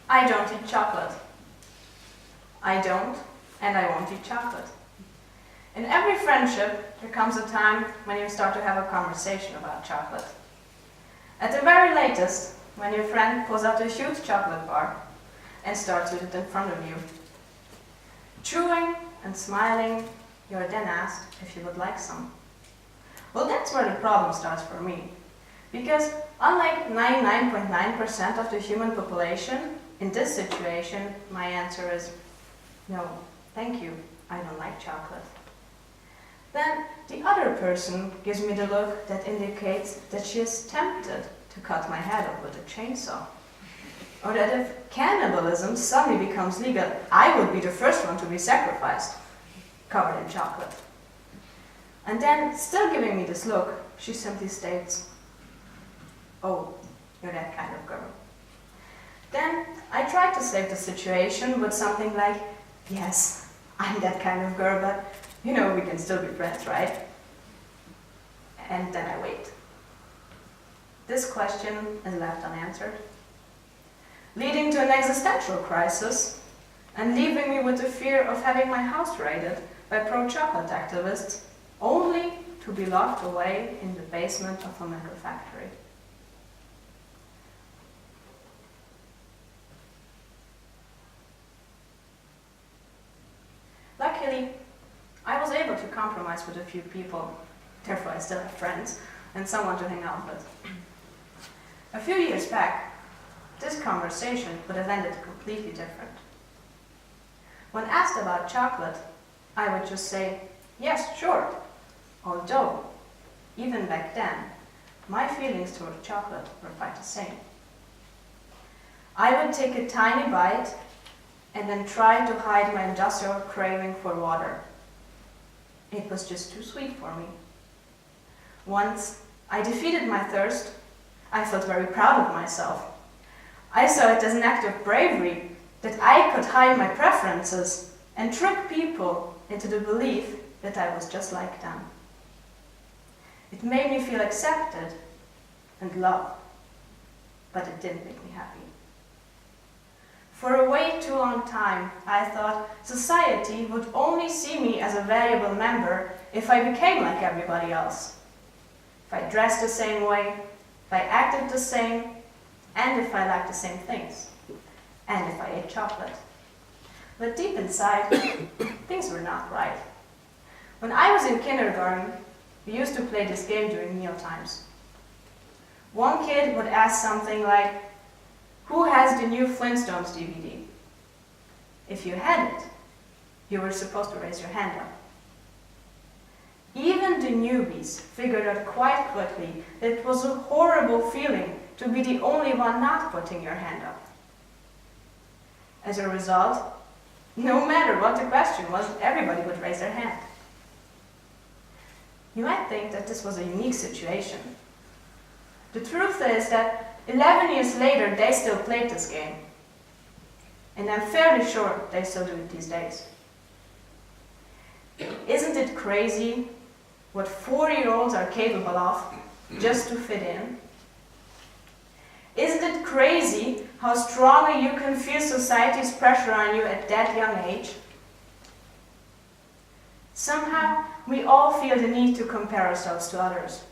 I don't eat chocolate. I don't, and I won't eat chocolate. In every friendship, there comes a time when you start to have a conversation about chocolate. At the very latest, when your friend pulls out a huge chocolate bar and starts with it in front of you. Chewing and smiling, you are then asked if you would like some. Well, that's where the problem starts for me. Because unlike 99.9% of the human population, in this situation, my answer is, no, thank you, I don't like chocolate. Then the other person gives me the look that indicates that she is tempted to cut my head off with a chainsaw. Or that if cannibalism suddenly becomes legal, I would be the first one to be sacrificed, covered in chocolate. And then, still giving me this look, she simply states, oh, you're that kind of girl. Then I try to save the situation with something like, yes, I'm that kind of girl, but you know, we can still be friends, right? And then I wait. This question is left unanswered, leading to an existential crisis and leaving me with the fear of having my house raided by pro-chocolate activists, only to be locked away in the basement of a metal factory. Luckily, I was able to compromise with a few people, therefore I still have friends and someone to hang out with. A few years back, this conversation would have ended completely different. When asked about chocolate, I would just say, yes, sure. Although, even back then, my feelings toward chocolate were quite the same. I would take a tiny bite and then try to hide my industrial craving for water. It was just too sweet for me. Once I defeated my thirst, I felt very proud of myself. I saw it as an act of bravery that I could hide my preferences and trick people into the belief that I was just like them. It made me feel accepted and loved, but it didn't make me happy. For a way too long time, I thought society would only see me as a valuable member if I became like everybody else. If I dressed the same way, if I acted the same, and if I liked the same things, and if I ate chocolate. But deep inside, things were not right. When I was in kindergarten, we used to play this game during meal times. One kid would ask something like, who has the new Flintstones DVD? If you had it, you were supposed to raise your hand up. Even the newbies figured out quite quickly that it was a horrible feeling to be the only one not putting your hand up. As a result, no matter what the question was, everybody would raise their hand. You might think that this was a unique situation. The truth is that 11 years later, they still played this game. And I'm fairly sure they still do it these days. Isn't it crazy what 4-year-olds are capable of just to fit in? Isn't it crazy how strongly you can feel society's pressure on you at that young age? Somehow, we all feel the need to compare ourselves to others.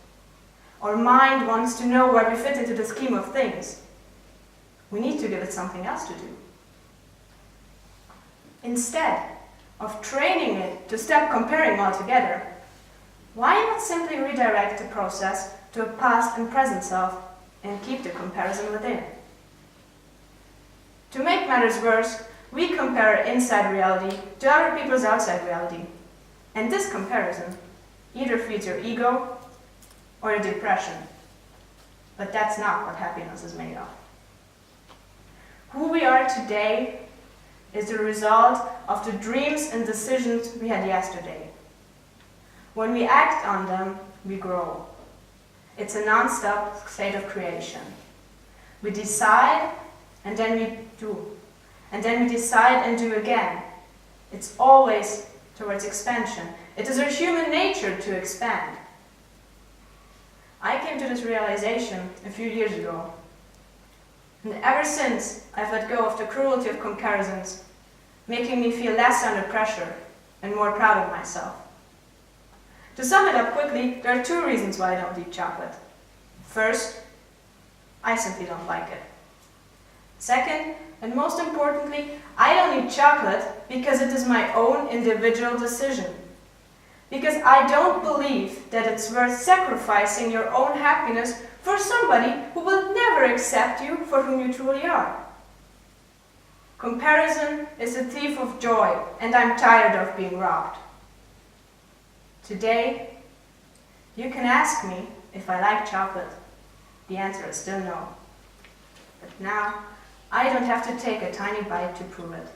Our mind wants to know where we fit into the scheme of things. We need to give it something else to do. Instead of training it to stop comparing altogether, why not simply redirect the process to a past and present self and keep the comparison within? To make matters worse, we compare inside reality to other people's outside reality. And this comparison either feeds your ego or your depression. But that's not what happiness is made of. Who we are today is the result of the dreams and decisions we had yesterday. When we act on them, we grow. It's a non-stop state of creation. We decide, and then we do. And then we decide and do again. It's always towards expansion. It is our human nature to expand. I came to this realization a few years ago. And ever since, I've let go of the cruelty of comparisons, making me feel less under pressure and more proud of myself. To sum it up quickly, there are 2 reasons why I don't eat chocolate. First, I simply don't like it. Second, and most importantly, I don't eat chocolate because it is my own individual decision. Because I don't believe that it's worth sacrificing your own happiness for somebody who will never accept you for whom you truly are. Comparison is a thief of joy, and I'm tired of being robbed. Today, you can ask me if I like chocolate. The answer is still no. But now, I don't have to take a tiny bite to prove it.